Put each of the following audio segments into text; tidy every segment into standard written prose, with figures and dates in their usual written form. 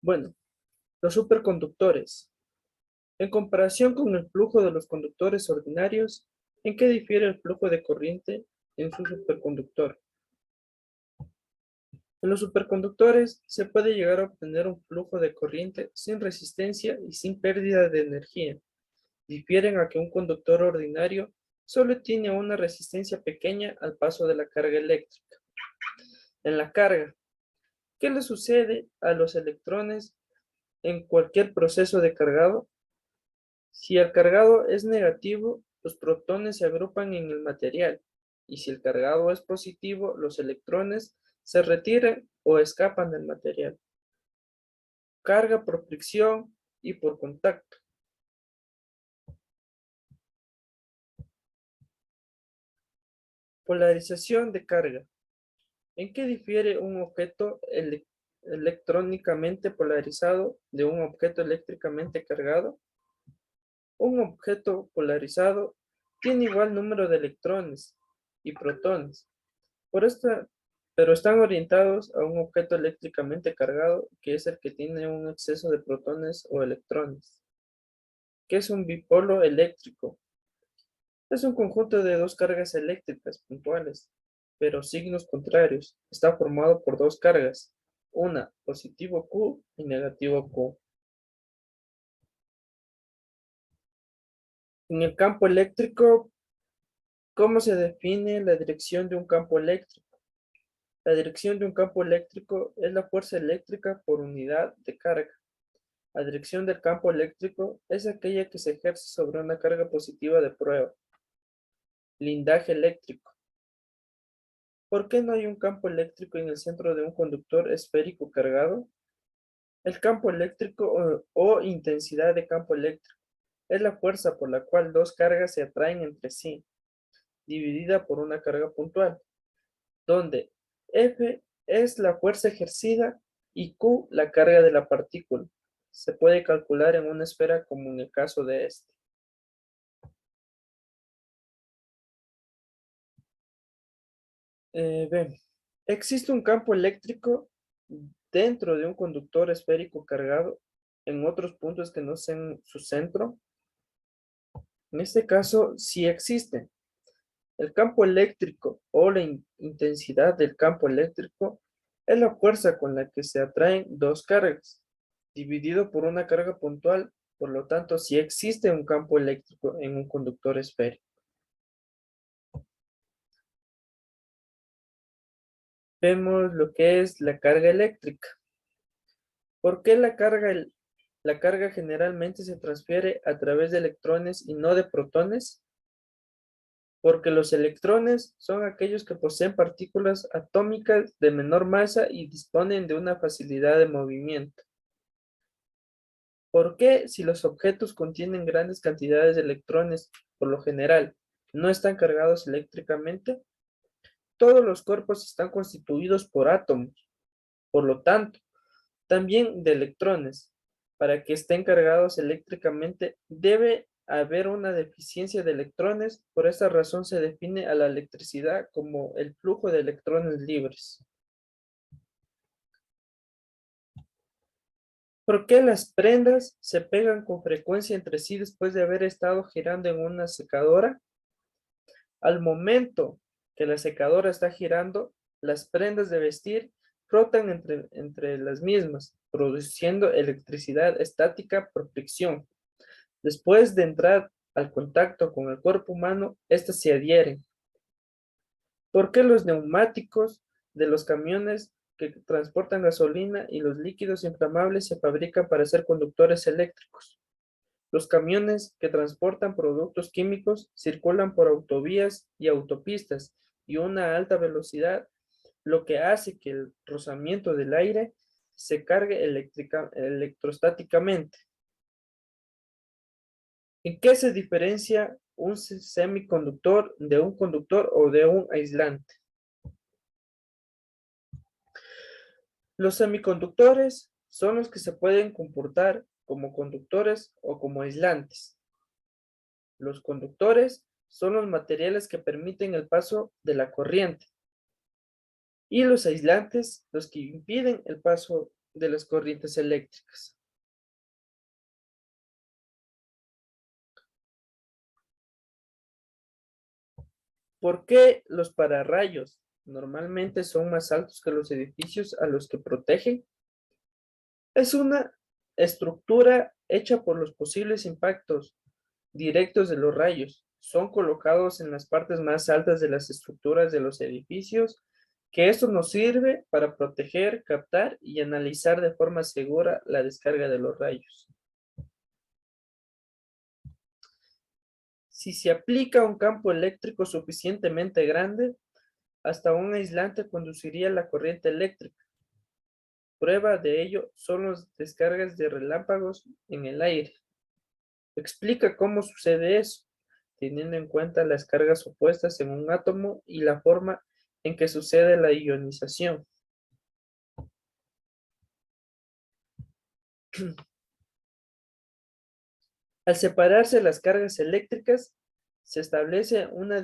Bueno, los superconductores. En comparación con el flujo de los conductores ordinarios, ¿en qué difiere el flujo de corriente en su superconductor? En los superconductores se puede llegar a obtener un flujo de corriente sin resistencia y sin pérdida de energía. Difieren a que un conductor ordinario solo tiene una resistencia pequeña al paso de la carga eléctrica. En la carga, ¿qué le sucede a los electrones en cualquier proceso de cargado? Si el cargado es negativo, los protones se agrupan en el material, y si el cargado es positivo, los electrones se retiran o escapan del material. Carga por fricción y por contacto. Polarización de carga. ¿En qué difiere un objeto electrónicamente polarizado de un objeto eléctricamente cargado? Un objeto polarizado tiene igual número de electrones y protones, por esta, pero están orientados a un objeto eléctricamente cargado, que es el que tiene un exceso de protones o electrones. ¿Qué es un dipolo eléctrico? Es un conjunto de dos cargas eléctricas puntuales, pero signos contrarios. Está formado por dos cargas, una positivo Q y negativo Q. En el campo eléctrico, ¿cómo se define la dirección de un campo eléctrico? La dirección de un campo eléctrico es la fuerza eléctrica por unidad de carga. La dirección del campo eléctrico es aquella que se ejerce sobre una carga positiva de prueba. Blindaje eléctrico. ¿Por qué no hay un campo eléctrico en el centro de un conductor esférico cargado? El campo eléctrico o intensidad de campo eléctrico es la fuerza por la cual dos cargas se atraen entre sí, dividida por una carga puntual, donde F es la fuerza ejercida y Q la carga de la partícula. Se puede calcular en una esfera como en el caso de este. B. Existe un campo eléctrico dentro de un conductor esférico cargado en otros puntos que no sean su centro. En este caso, sí existe. El campo eléctrico o la intensidad del campo eléctrico es la fuerza con la que se atraen dos cargas, dividido por una carga puntual. Por lo tanto, sí existe un campo eléctrico en un conductor esférico. Vemos lo que es la carga eléctrica. ¿Por qué la carga generalmente se transfiere a través de electrones y no de protones? Porque los electrones son aquellos que poseen partículas atómicas de menor masa y disponen de una facilidad de movimiento. ¿Por qué si los objetos contienen grandes cantidades de electrones, por lo general, no están cargados eléctricamente? Todos los cuerpos están constituidos por átomos, por lo tanto, también de electrones. Para que estén cargados eléctricamente, debe haber una deficiencia de electrones. Por esta razón se define a la electricidad como el flujo de electrones libres. ¿Por qué las prendas se pegan con frecuencia entre sí después de haber estado girando en una secadora? Al momento que la secadora está girando, las prendas de vestir frotan entre las mismas, produciendo electricidad estática por fricción. Después de entrar al contacto con el cuerpo humano, éstas se adhieren. ¿Por qué los neumáticos de los camiones que transportan gasolina y los líquidos inflamables se fabrican para ser conductores eléctricos? Los camiones que transportan productos químicos circulan por autovías y autopistas y una alta velocidad, lo que hace que el rozamiento del aire se cargue electrostáticamente. ¿En qué se diferencia un semiconductor de un conductor o de un aislante? Los semiconductores son los que se pueden comportar como conductores o como aislantes. Los conductores son los materiales que permiten el paso de la corriente y los aislantes los que impiden el paso de las corrientes eléctricas. ¿Por qué los pararrayos normalmente son más altos que los edificios a los que protegen? Es una estructura hecha por los posibles impactos directos de los rayos. Son colocados en las partes más altas de las estructuras de los edificios, que esto nos sirve para proteger, captar y analizar de forma segura la descarga de los rayos. Si se aplica un campo eléctrico suficientemente grande, hasta un aislante conduciría la corriente eléctrica. Prueba de ello son las descargas de relámpagos en el aire. Explica cómo sucede eso, teniendo en cuenta las cargas opuestas en un átomo y la forma en que sucede la ionización. Al separarse las cargas eléctricas, se establece una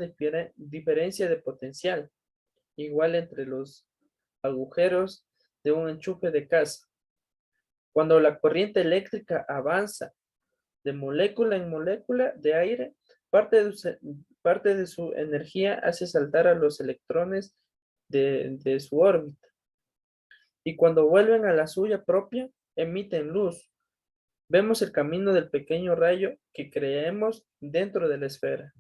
diferencia de potencial igual entre los agujeros de un enchufe de casa. Cuando la corriente eléctrica avanza de molécula en molécula de aire, parte de su energía hace saltar a los electrones de su órbita. Y cuando vuelven a la suya propia, emiten luz. Vemos el camino del pequeño rayo que creemos dentro de la esfera.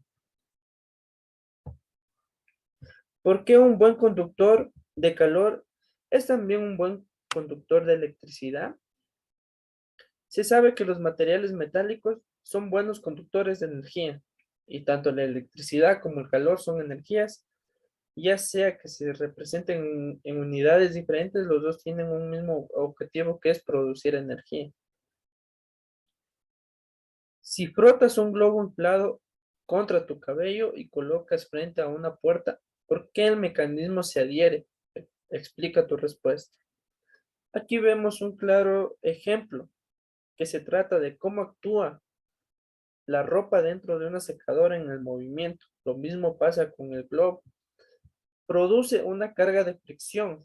¿Por qué un buen conductor de calor es también un buen conductor de electricidad? Se sabe que los materiales metálicos son buenos conductores de energía, y tanto la electricidad como el calor son energías, ya sea que se representen en unidades diferentes, los dos tienen un mismo objetivo que es producir energía. Si frotas un globo inflado contra tu cabello y colocas frente a una puerta, ¿por qué el mecanismo se adhiere? Explica tu respuesta. Aquí vemos un claro ejemplo que se trata de cómo actúa la ropa dentro de una secadora en el movimiento. Lo mismo pasa con el globo. Produce una carga de fricción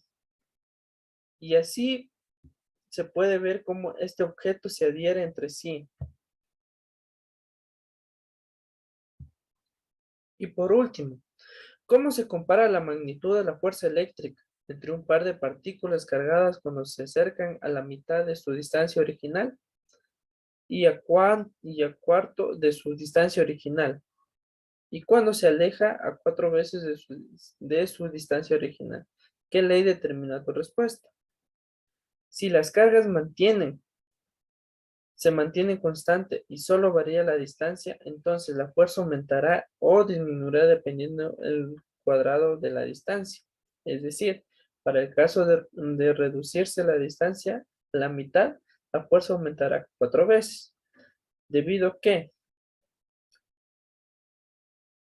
y así se puede ver cómo este objeto se adhiere entre sí. Y por último, ¿cómo se compara la magnitud de la fuerza eléctrica entre un par de partículas cargadas cuando se acercan a la mitad de su distancia original y a cuarto de su distancia original? Y cuando se aleja a 4 veces de su distancia original. ¿Qué ley determina tu respuesta? Si las cargas se mantienen constante y solo varía la distancia, entonces la fuerza aumentará o disminuirá dependiendo del cuadrado de la distancia. Es decir, para el caso de reducirse la distancia a la mitad, la fuerza aumentará 4 veces. Debido a que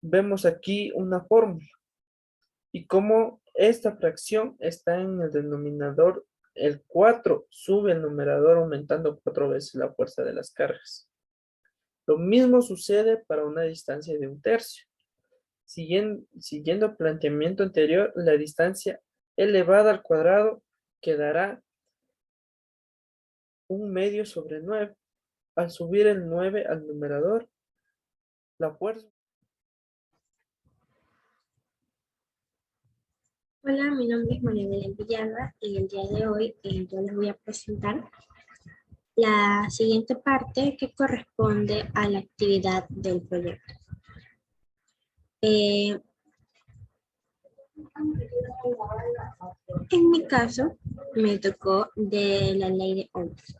vemos aquí una fórmula y como esta fracción está en el denominador, el 4 sube el numerador aumentando 4 veces la fuerza de las cargas. Lo mismo sucede para una distancia de 1/3. Siguiendo el planteamiento anterior, la distancia elevada al cuadrado quedará 1/2/9. Al subir el 9 al numerador, la fuerza. Hola, mi nombre es María Belén Villalba y el día de hoy yo les voy a presentar la siguiente parte que corresponde a la actividad del proyecto. En mi caso, me tocó de la ley de Ohms.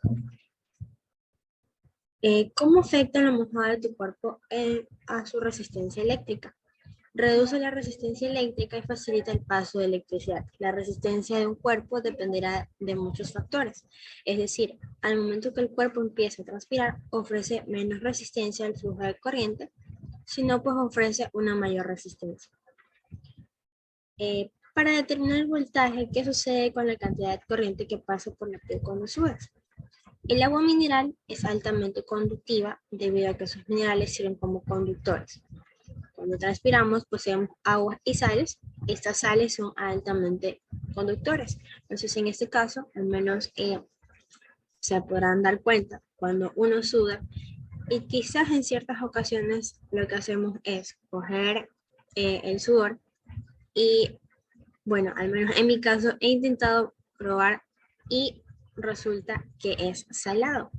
¿Cómo afecta la mojada de tu cuerpo a su resistencia eléctrica? Reduce la resistencia eléctrica y facilita el paso de electricidad. La resistencia de un cuerpo dependerá de muchos factores. Es decir, al momento que el cuerpo empieza a transpirar, ofrece menos resistencia al flujo de corriente, sino pues ofrece una mayor resistencia. Para determinar el voltaje, ¿qué sucede con la cantidad de corriente que pasa por la piel cuando subes? El agua mineral es altamente conductiva debido a que sus minerales sirven como conductores. Cuando transpiramos poseemos agua y sales. Estas sales son altamente conductores. Entonces, en este caso, al menos se podrán dar cuenta cuando uno suda y quizás en ciertas ocasiones lo que hacemos es coger el sudor y, bueno, al menos en mi caso he intentado probar y resulta que es salado.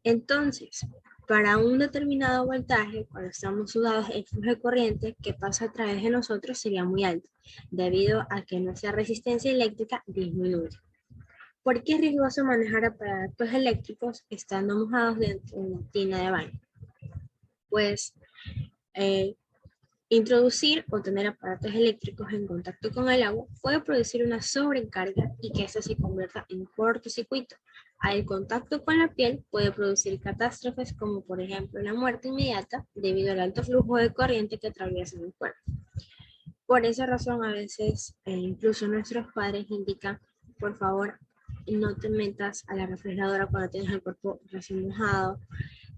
Entonces, para un determinado voltaje, cuando estamos sudados, el flujo de corriente que pasa a través de nosotros sería muy alto, debido a que nuestra resistencia eléctrica disminuye. ¿Por qué es riesgoso manejar aparatos eléctricos estando mojados dentro de una tina de baño? Pues eh, introducir o tener aparatos eléctricos en contacto con el agua puede producir una sobrecarga y que ésta se convierta en cortocircuito. Al contacto con la piel puede producir catástrofes como por ejemplo la muerte inmediata debido al alto flujo de corriente que atraviesa el cuerpo. Por esa razón a veces incluso nuestros padres indican, por favor, no te metas a la refrigeradora cuando tienes el cuerpo recién mojado,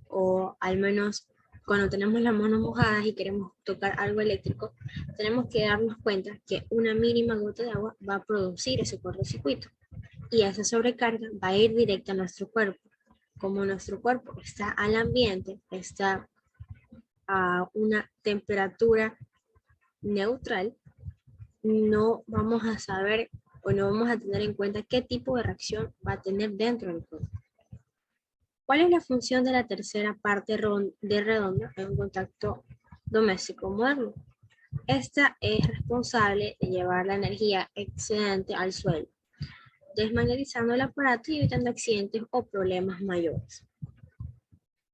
o al menos cuando tenemos las manos mojadas y queremos tocar algo eléctrico, tenemos que darnos cuenta que una mínima gota de agua va a producir ese cortocircuito y esa sobrecarga va a ir directa a nuestro cuerpo. Como nuestro cuerpo está al ambiente, está a una temperatura neutral, no vamos a saber o no vamos a tener en cuenta qué tipo de reacción va a tener dentro del cuerpo. ¿Cuál es la función de la tercera parte de redonda en un contacto doméstico moderno? Esta es responsable de llevar la energía excedente al suelo, desmagnetizando el aparato y evitando accidentes o problemas mayores.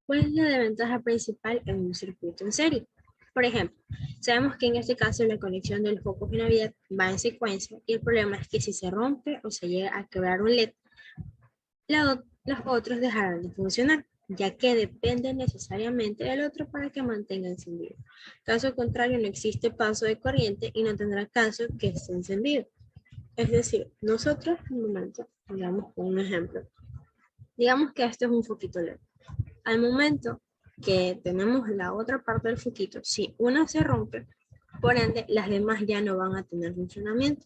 ¿Cuál es la desventaja principal en un circuito en serie? Por ejemplo, sabemos que en este caso la conexión del foco de Navidad va en secuencia y el problema es que si se rompe o se llega a quebrar un LED, los otros dejarán de funcionar, ya que dependen necesariamente del otro para que mantenga encendido. Caso contrario, no existe paso de corriente y no tendrá caso que esté encendido. Es decir, nosotros, un momento, digamos un ejemplo. Digamos que este es un foquito LED. Al momento que tenemos la otra parte del foquito, si una se rompe, por ende, las demás ya no van a tener funcionamiento,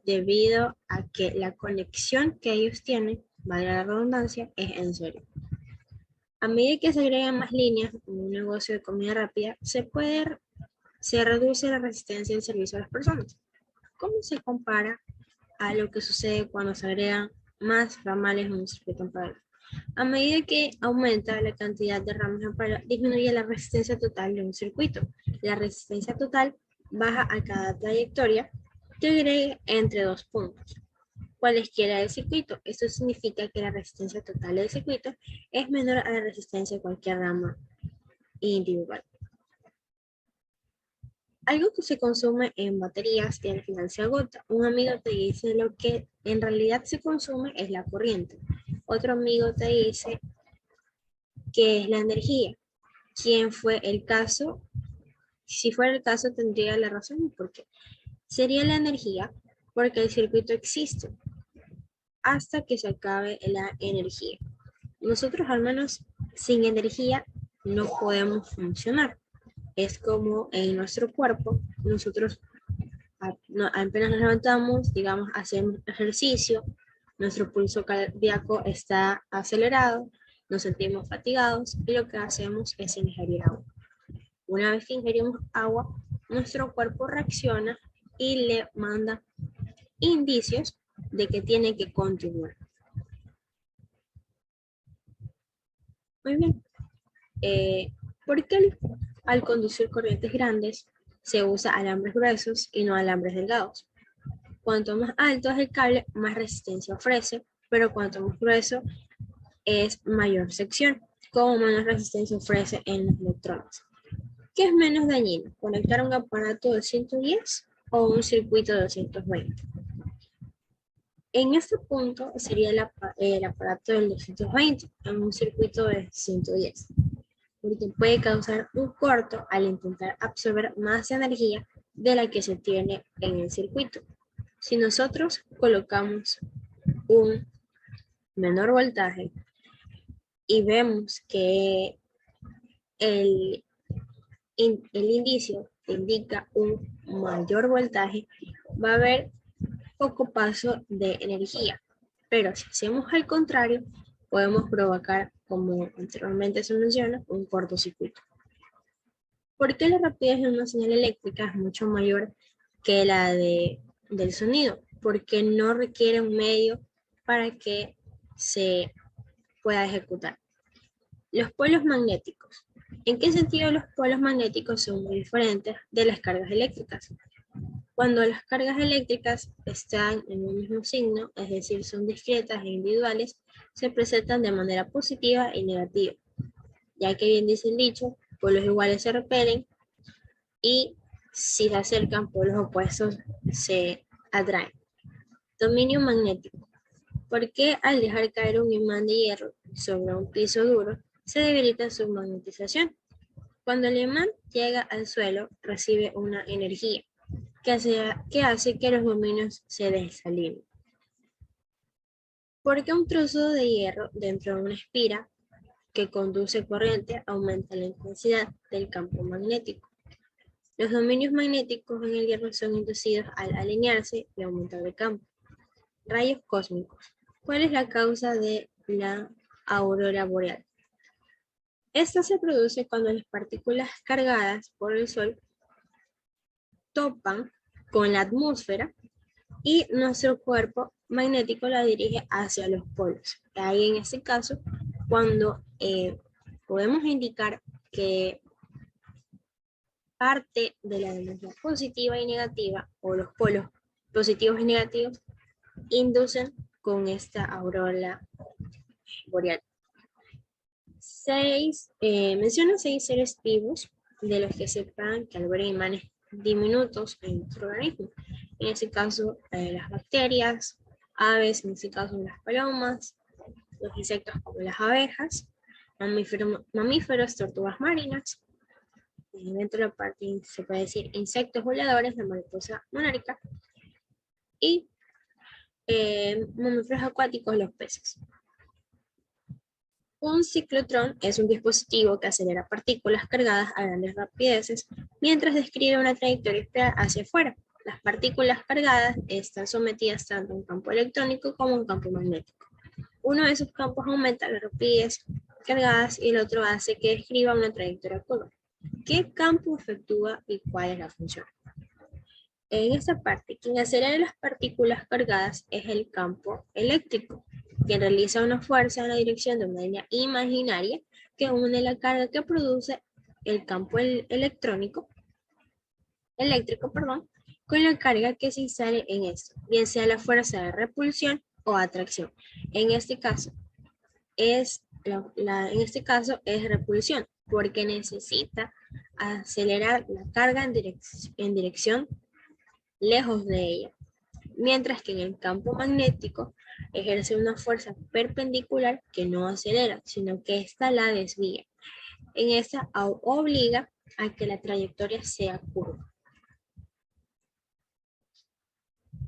debido a que la conexión que ellos tienen, valga la redundancia, es en serio. A medida que se agregan más líneas en un negocio de comida rápida, se reduce la resistencia del servicio a las personas. ¿Cómo se compara a lo que sucede cuando se agregan más ramales en un circuito en paralelo? A medida que aumenta la cantidad de ramas en paralelo, disminuye la resistencia total de un circuito. La resistencia total baja a cada trayectoria que agregue entre dos puntos, cualesquiera del circuito. Esto significa que la resistencia total del circuito es menor a la resistencia de cualquier rama individual. Algo que se consume en baterías y al final se agota. Un amigo te dice lo que en realidad se consume es la corriente. Otro amigo te dice que es la energía. ¿Quién fue el caso? Si fuera el caso tendría la razón. ¿Por qué? Sería la energía porque el circuito existe hasta que se acabe la energía. Nosotros al menos sin energía no podemos funcionar. Es como en nuestro cuerpo, nosotros apenas nos levantamos, digamos, hacemos ejercicio, nuestro pulso cardíaco está acelerado, nos sentimos fatigados y lo que hacemos es ingerir agua. Una vez que ingerimos agua, nuestro cuerpo reacciona y le manda indicios de que tiene que continuar. Muy bien. ¿Por qué al conducir corrientes grandes se usa alambres gruesos y no alambres delgados? Cuanto más alto es el cable, más resistencia ofrece, pero cuanto más grueso es mayor sección, como menos resistencia ofrece en los electrones. ¿Qué es menos dañino? ¿Conectar un aparato de 110 o un circuito de 220? En este punto sería el aparato del 220 en un circuito de 110, porque puede causar un corto al intentar absorber más energía de la que se tiene en el circuito. Si nosotros colocamos un menor voltaje y vemos que el indicio indica un mayor voltaje, va a haber poco paso de energía, Pero si hacemos al contrario, podemos provocar, como anteriormente se menciona, un cortocircuito. ¿Por qué la rapidez de una señal eléctrica es mucho mayor que la del sonido? Porque no requiere un medio para que se pueda ejecutar. Los polos magnéticos. ¿En qué sentido los polos magnéticos son muy diferentes de las cargas eléctricas? Cuando las cargas eléctricas están en un mismo signo, es decir, son discretas e individuales, se presentan de manera positiva y negativa, ya que bien dice el dicho, polos iguales se repelen y si se acercan polos opuestos se atraen. Dominio magnético. ¿Por qué al dejar caer un imán de hierro sobre un piso duro se debilita su magnetización? Cuando el imán llega al suelo, recibe una energía que hace que los dominios se desalineen. ¿Por qué un trozo de hierro dentro de una espira que conduce corriente aumenta la intensidad del campo magnético? Los dominios magnéticos en el hierro son inducidos al alinearse y aumentar el campo. Rayos cósmicos. ¿Cuál es la causa de la aurora boreal? Esta se produce cuando las partículas cargadas por el Sol topan con la atmósfera y nuestro cuerpo magnético la dirige hacia los polos. Ahí en este caso, cuando podemos indicar que parte de la energía positiva y negativa, o los polos positivos y negativos, inducen con esta aurora boreal. Menciona 6 seres vivos de los que sepan que albergan imanes diminutos en nuestro organismo. En este caso, las bacterias, aves, en este caso las palomas, los insectos como las abejas, mamíferos, tortugas marinas, y dentro de la parte se puede decir insectos voladores, la mariposa monarca, y mamíferos acuáticos, los peces. Un ciclotrón es un dispositivo que acelera partículas cargadas a grandes rapideces mientras describe una trayectoria espiral hacia afuera. Las partículas cargadas están sometidas tanto a un campo electrónico como a un campo magnético. Uno de esos campos aumenta la rapidez cargadas y el otro hace que describa una trayectoria curva. ¿Qué campo efectúa y cuál es la función? En esta parte, quien acelera las partículas cargadas es el campo eléctrico, quien realiza una fuerza en la dirección de una línea imaginaria que une la carga que produce el campo eléctrico, con la carga que se instale en esto, bien sea la fuerza de repulsión o atracción. En este caso es repulsión, porque necesita acelerar la carga en dirección lejos de ella, mientras que en el campo magnético ejerce una fuerza perpendicular que no acelera, sino que ésta la desvía. En esta obliga a que la trayectoria sea curva.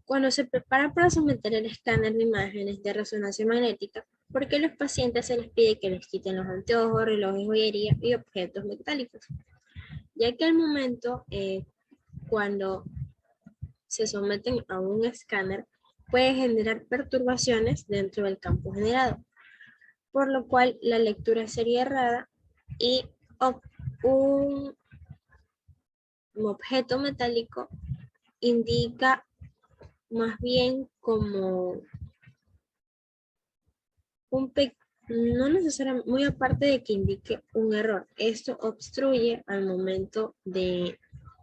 Cuando se prepara para someter el escáner de imágenes de resonancia magnética, ¿por qué a los pacientes se les pide que les quiten los anteojos, relojes, joyería y objetos metálicos? Ya que al momento, cuando se someten a un escáner, puede generar perturbaciones dentro del campo generado, por lo cual la lectura sería errada y un objeto metálico indica más bien como no necesariamente, muy aparte de que indique un error. Esto obstruye al momento de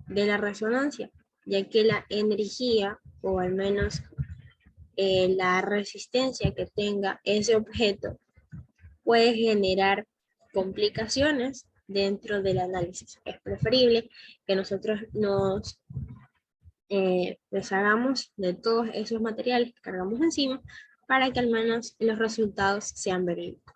la resonancia, ya que la energía, o al menos la resistencia que tenga ese objeto, puede generar complicaciones dentro del análisis. Es preferible que nosotros nos deshagamos de todos esos materiales que cargamos encima para que al menos los resultados sean verídicos.